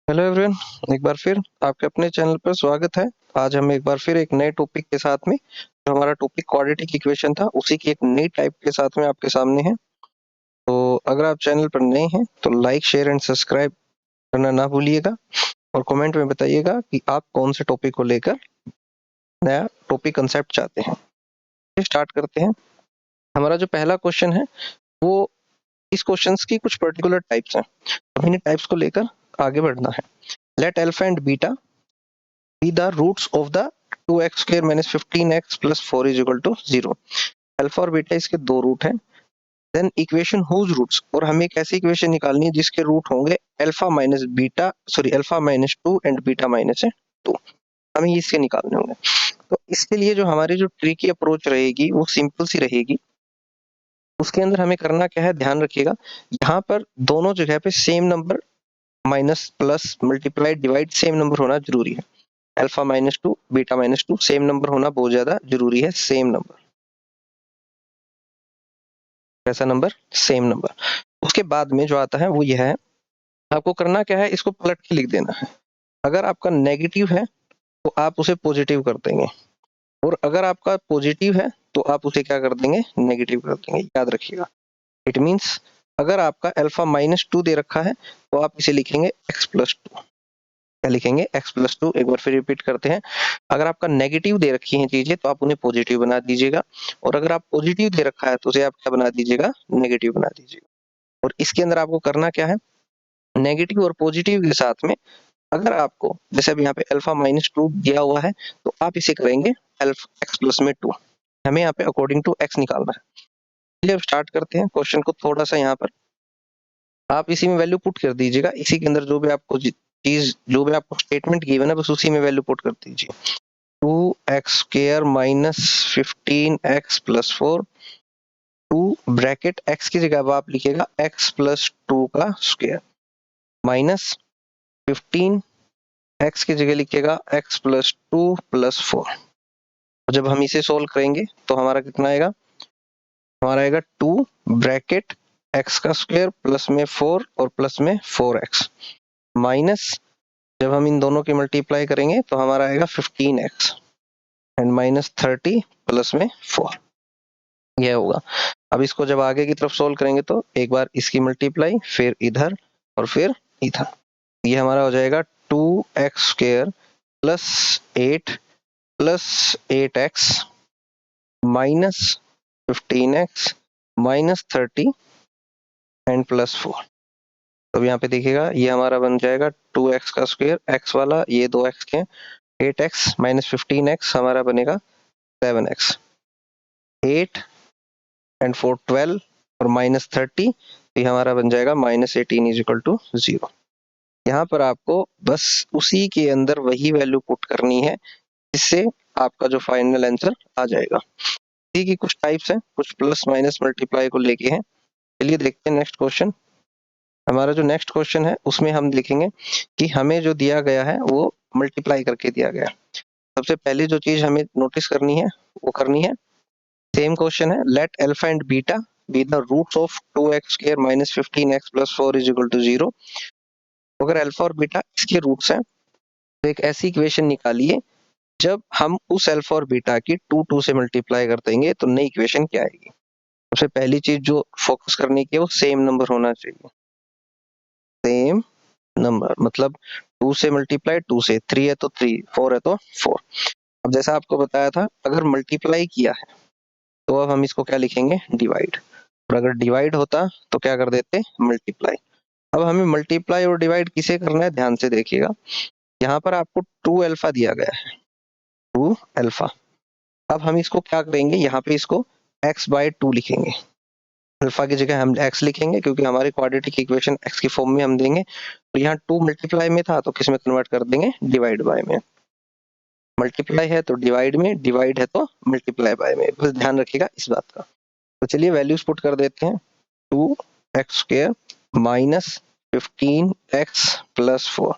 Hello everyone, एक बार फिर आपके अपने चैनल पर स्वागत है। आज हम एक बार फिर एक नए टॉपिक के साथ में, जो हमारा टॉपिक क्वाड्रेटिक इक्वेशन था, उसी की एक नई टाइप के साथ में आपके सामने है। तो अगर आप चैनल पर नए हैं तो लाइक, शेयर एंड सब्सक्राइब करना ना भूलिएगा और कमेंट में बताइएगा कि आप कौन से टॉपिक को लेकर नया टॉपिक कंसेप्ट चाहते हैं। स्टार्ट करते हैं। हमारा जो पहला क्वेश्चन है वो इस क्वेश्चंस की कुछ पर्टिकुलर टाइप्स हैं, तो इन्हीं टाइप्स को लेकर आगे बढ़ना है। Let alpha and beta be the roots of the 2x square minus 15x plus 4 is equal to 0। Alpha और बीटा इसके दो रूट हैं। देन इक्वेशन हुज रूट्स, और हमें एक ऐसी इक्वेशन निकालनी है जिसके रूट होंगे alpha minus beta, sorry alpha minus 2 and beta minus 2। हमें इसके निकालने होंगे। तो इसके लिए जो हमारी जो ट्रिकी अप्रोच रहेगी वो सिंपल सी रहेगी। उसके अंदर हमें करना क्या है, ध्यान रखिएगा। यहाँ पर दोनों जगह पे same number minus plus multiply divide same number होना जरूरी है। Alpha minus 2 beta minus 2 same number होना बहुत ज्यादा जरूरी है। सेम नंबर, कैसा नंबर? Same number. उसके बाद में जो आता है वो यह है, आपको करना क्या है, इसको पलट के लिख देना है। अगर आपका नेगेटिव है तो आप उसे पॉजिटिव कर देंगे, और अगर आपका पॉजिटिव है तो आप उसे क्या कर देंगे, नेगेटिव कर देंगे। याद रखिएगा। इट मीन्स अगर आपका अल्फा माइनस 2 दे रखा है तो आप इसे लिखेंगे एक्स प्लस 2। क्या लिखेंगे? X plus 2। एक बार फिर रिपीट करते हैं। अगर आपका नेगेटिव दे रखी है चीजें तो आप उन्हें पॉजिटिव बना दीजिएगा, और अगर आप पॉजिटिव दे रखा है तो उसे आप क्या बना दीजिएगा, नेगेटिव बना दीजिएगा। और इसके अंदर आपको करना क्या है, नेगेटिव और पॉजिटिव के साथ में अगर आपको, जैसे अब यहाँ पे अल्फा माइनस 2 दिया हुआ है तो आप इसे करेंगे अल्फा एक्स प्लस में 2। हमें यहाँ पे अकॉर्डिंग टू एक्स निकालना है। चलिए अब स्टार्ट करते हैं क्वेश्चन को। थोड़ा सा यहाँ पर आप इसी में वैल्यू पुट कर दीजिएगा। इसी के अंदर जो भी आपको चीज, जो भी आपको स्टेटमेंट गिवन है, बस उसी में वैल्यू पुट कर दीजिए। 2x square minus 15x plus 4, 2 bracket x की जगह अब आप लिखिएगा x प्लस 2 का स्क्वायर, माइनस 15 x की जगह लिखिएगा x प्लस 2 प्लस 4। जब हम इसे सोल्व करेंगे तो हमारा कितना आएगा, हमारा आएगा 2 ब्रैकेट x का स्क्वायर प्लस में 4 और प्लस में 4x, माइनस जब हम इन दोनों की मल्टीप्लाई करेंगे तो हमारा आएगा 15x एंड माइनस 30 प्लस में 4। यह होगा। अब इसको जब आगे की तरफ सोल्व करेंगे तो एक बार इसकी मल्टीप्लाई, फिर इधर और फिर इधर। ये हमारा हो जाएगा 2x square plus 8 plus 8x minus 15x minus 30 and plus 4। तो यहाँ पे देखिएगा ये हमारा बन जाएगा 2x का स्क्वायर, x वाला ये 2x के, 8x माइनस 15x हमारा बनेगा 7x, 8 एंड 4 12 और माइनस 30, तो ये हमारा बन जाएगा माइनस 18 इज इक्वल टू 0। यहाँ पर आपको बस उसी के अंदर वही वैल्यू पुट करनी है, जिससे आपका जो फाइनल आंसर आ जाएगा। इसी की कुछ टाइप्स हैं, कुछ प्लस माइनस मल्टीप्लाई को लेके हैं। चलिए देखते हैं नेक्स्ट क्वेश्चन। हमारा जो नेक्स्ट क्वेश्चन है उसमें हम देखेंगे कि हमें जो दिया गया है वो मल्टीप्लाई करके दिया गया है। सबसे पहली जो चीज हमें नोटिस करनी है वो करनी है, सेम क्वेश्चन है, let alpha and beta be the roots of 2x square minus 15x plus 4 is equal to 0। अगर अल्फा और बीटा इसके रूट्स हैं तो एक ऐसी इक्वेशन निकालिए जब हम उस अल्फा और बीटा की 2 से मल्टीप्लाई कर देंगे तो नई इक्वेशन क्या आएगी। सबसे पहली चीज जो फोकस करने की है वो सेम नंबर होना चाहिए। सेम नंबर मतलब 2 से मल्टीप्लाई 2 से, 3 है तो 3, 4 है तो 4। अब जैसा आपको बताया था, अगर मल्टीप्लाई किया है तो अब हम इसको क्या लिखेंगे, डिवाइड। और अगर डिवाइड होता तो क्या कर देते, मल्टीप्लाई। अब हमें मल्टीप्लाई और डिवाइड किसे करना है, ध्यान से देखिएगा। यहाँ पर आपको 2 अल्फा दिया गया है, 2 अल्फा। अब हम इसको क्या करेंगे, यहाँ पे इसको x बाय 2 लिखेंगे। अल्फा की जगह हम x लिखेंगे क्योंकि हमारी क्वाड्रेटिक इक्वेशन x की फॉर्म में हम देंगे। तो यहाँ 2 मल्टीप्लाई में था तो किस में कन्वर्ट कर देंगे, डिवाइड बाय में। मल्टीप्लाई है तो डिवाइड में, डिवाइड है तो मल्टीप्लाई बाय में। बस ध्यान रखिएगा इस बात का। तो चलिए वैल्यूज पुट कर देते हैं। 2x square minus 15x plus 4,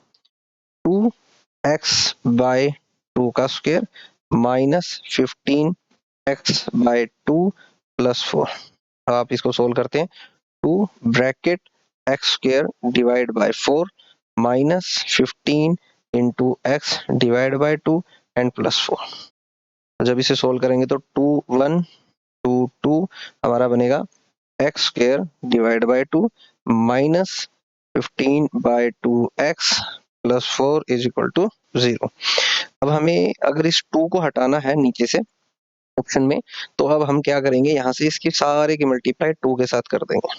2x bye 2 का square minus 15x bye 2 plus 4। अब आप इसको सोल्व करते हैं। 2 bracket x square divide by 4 minus 15 into x divide by 2 and plus 4। जब इसे सोल्व करेंगे तो 2 1 2 2 हमारा बनेगा x square divide by 2 minus 15 by 2x plus 4 is equal to 0। अब हमें अगर इस 2 को हटाना है नीचे से ऑप्शन में, तो अब हम क्या करेंगे, यहाँ से इसकी सारे की मल्टीप्लाई 2 के साथ कर देंगे।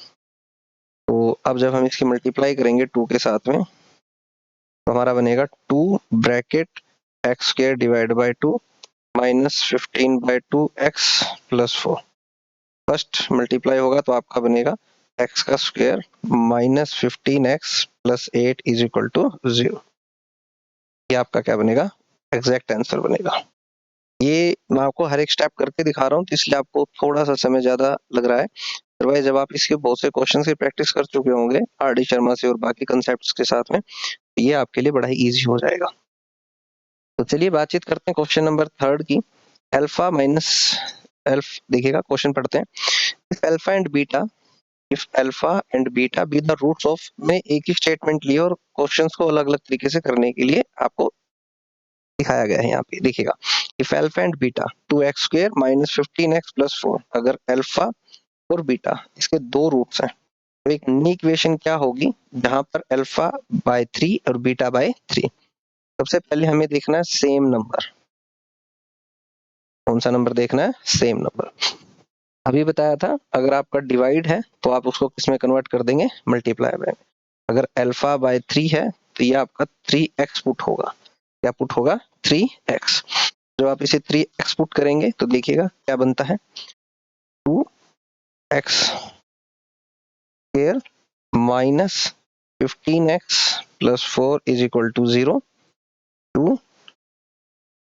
तो अब जब हम इसकी मल्टीप्लाई करेंगे 2 के साथ में, तो हमारा बनेगा 2 bracket x square divide by 2 minus 15 by 2x plus 4। First multiply होगा तो आपका बनेगा एक्स का square minus 15x plus 8 is equal to 0। ये आपका क्या बनेगा, एग्जैक्ट आंसर बनेगा। ये मैं आपको हर एक स्टेप करके दिखा रहा हूँ, तो इसलिए आपको थोड़ा सा समय ज्यादा लग रहा है। अदरवाइज जब आप इसके बहुत से क्वेश्चन की प्रैक्टिस कर चुके होंगे आर डी शर्मा से और बाकी कंसेप्ट के साथ में, ये आपके लिए बड़ा ही ईजी हो जाएगा। तो चलिए बातचीत करते हैं क्वेश्चन नंबर 3 की। अल्फा माइनस एल्फ देखिएगा, क्वेश्चन पढ़ते हैं। If alpha and beta if alpha and beta be the roots of, में एक ही स्टेटमेंट लिए और क्वेश्चंस को अलग अलग तरीके से करने के लिए आपको दिखाया गया है। यहाँ पे देखिएगा, if alpha and beta 2x square minus 15x plus 4, अगर अल्फा और बीटा इसके दो रूट्स हैं, तो एक नई इक्वेशन क्या होगी जहां पर अल्फा बाय 3 और बीटा बाय 3। सबसे पहले हमें देखना है सेम नंबर। कौन सा नंबर देखना है, सेम नंबर। अभी बताया था अगर आपका डिवाइड है तो आप उसको किसमें कन्वर्ट कर देंगे, मल्टीप्लाई में। अगर अल्फा बाय 3 है तो ये आपका 3x पुट होगा। क्या पुट होगा, 3x। जब आप इसे 3x पुट करेंगे तो देखिएगा क्या बनता है, 2x square minus 15x plus 4 is equal to 0 to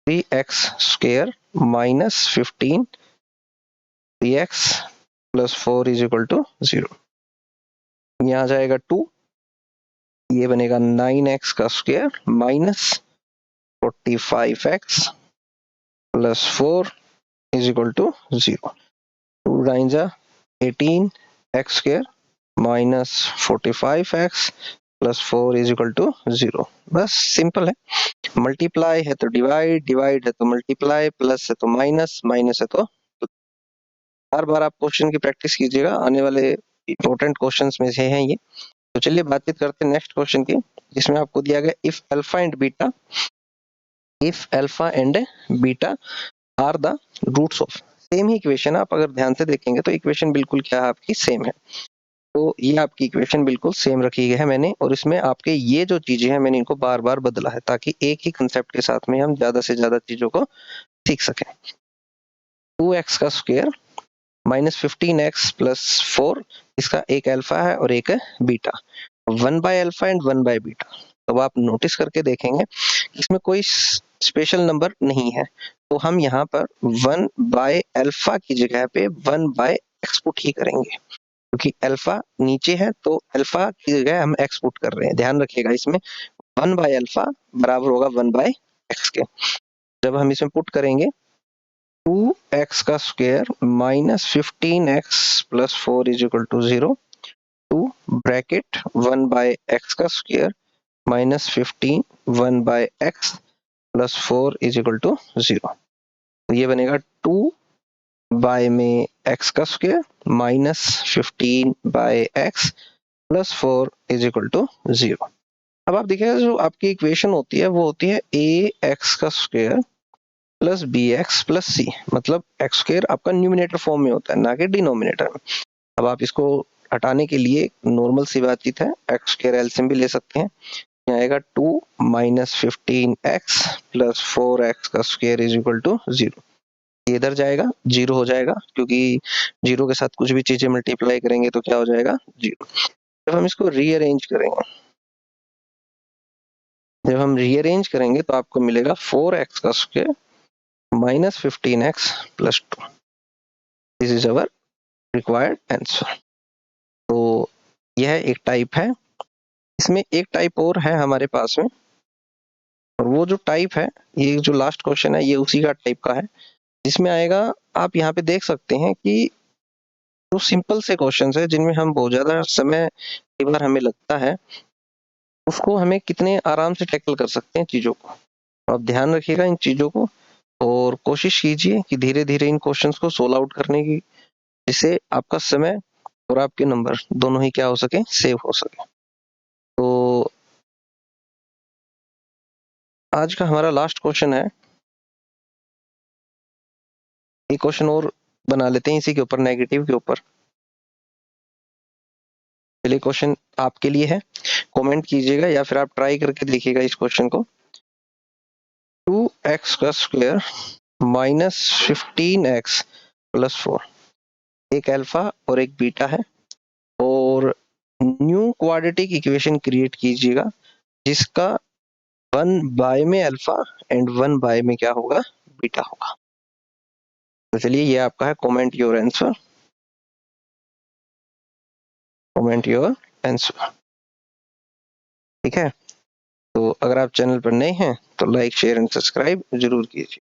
3x square minus 15 3x plus 4 is equal to 0। यहाँ जाएगा 2, ये बनेगा 9x का square minus 45x plus 4 is equal to 0। 2 9 जा 18x square minus 45x plus 4 is equal to 0। बस simple है, multiply है तो डिवाइड, डिवाइड है तो मल्टीप्लाई, प्लस है तो माइनस, माइनस है तो। बार बार आप क्वेश्चन की प्रैक्टिस कीजिएगा, आने वाले इंपॉर्टेंट क्वेश्चंस में से हैं ये। तो चलिए बातचीत करते हैं नेक्स्ट क्वेश्चन की, जिसमें आपको दिया गया if alpha and beta, if alpha and beta are the roots of. Same ही इक्वेशन, आप अगर ध्यान से देखेंगे तो इक्वेशन बिल्कुल क्या है आपकी, सेम है। तो ये आपकी इक्वेशन बिल्कुल सेम रखी गई है मैंने, और इसमें आपके ये जो चीजें हैं मैंने इनको बार बार बदला है ताकि एक ही कंसेप्ट के साथ में हम ज्यादा से ज्यादा चीजों को सीख सकें। 2x का स्क्वायर माइनस 15x प्लस 4, इसका एक अल्फा है और एक है beta. 1 by alpha and 1 by beta. तो आप नोटिस करके देखेंगे इसमें कोई स्पेशल नंबर नहीं है, तो हम यहाँ पर 1 बाय अल्फा की जगह पे 1 बाय एक्स पुट ही करेंगे, क्योंकि अल्फा नीचे है तो अल्फा की जगह हम एक्स पुट कर रहे हैं। ध्यान रखिएगा, इसमें 1 बाय अल्फा बराबर होगा 1 बाय एक्स के। जब हम इसमें पुट करेंगे 2x का square minus 15x plus 4 is equal to 0 two bracket 1 by x का square minus 15 1 by x plus 4 is equal to 0। तो ये बनेगा 2 बाय में x का square minus 15 by x plus 4 is equal to 0। अब आप देखिएगा जो आपकी इक्वेशन होती है वो होती है ax का square plus bx plus c, मतलब x स्क्वायर आपका न्यूमिनेटर फॉर्म में होता है ना कि डिनोमिनेटर में। अब आप इसको हटाने के लिए नॉर्मल सी बातचीत है, x स्क्वायर एलसीएम भी ले सकते हैं। यहाँ आएगा 2 माइनस 15x प्लस 4x का स्क्वायर इज इक्वल टू 0। ये इधर जाएगा 0 हो जाएगा, क्योंकि 0 के साथ कुछ भी चीजें मल्टीप्लाई करेंगे तो क्या हो जाएगा, 0। जब हम इसको रीअरेंज करेंगे, जब हम रीअरेंज करेंगे तो आपको मिलेगा 4x का square minus 15x plus 2। This is our required answer. तो यह एक टाइप है। इसमें एक टाइप और है हमारे पास में, और वो जो टाइप है, ये जो लास्ट क्वेश्चन है ये उसी का टाइप का है, जिसमें आएगा, आप यहाँ पे देख सकते हैं कि जो सिंपल से क्वेश्चंस है जिनमें हम बहुत ज्यादा समय कई बार हमें लगता है, उसको हमें कितने आराम से टैकल कर सकते हैं चीज़ों को। तो आप ध्यान रखिएगा इन चीज़ों को और कोशिश कीजिए कि धीरे-धीरे इन क्वेश्चंस को सोल्व आउट करने की, जिससे आपका समय और आपके नंबर दोनों ही क्या हो सके, सेव हो सके। तो आज का हमारा लास्ट क्वेश्चन है। एक क्वेश्चन और बना लेते हैं इसी के ऊपर, नेगेटिव के ऊपर। चलिए क्वेश्चन आपके लिए है, कमेंट कीजिएगा या फिर आप ट्राई करके देखिएगा इस क्वेश्चन को। 2x का स्क्वायर माइनस 15x प्लस 4, एक अल्फा और एक बीटा है, और न्यू क्वाड्रेटिक इक्वेशन क्रिएट कीजिएगा जिसका 1 बाय में अल्फा एंड 1 बाय में क्या होगा, बीटा होगा। तो चलिए ये आपका है, comment your answer, comment your answer. ठीक है, तो अगर आप चैनल पर नए हैं तो लाइक शेयर एंड सब्सक्राइब जरूर कीजिए।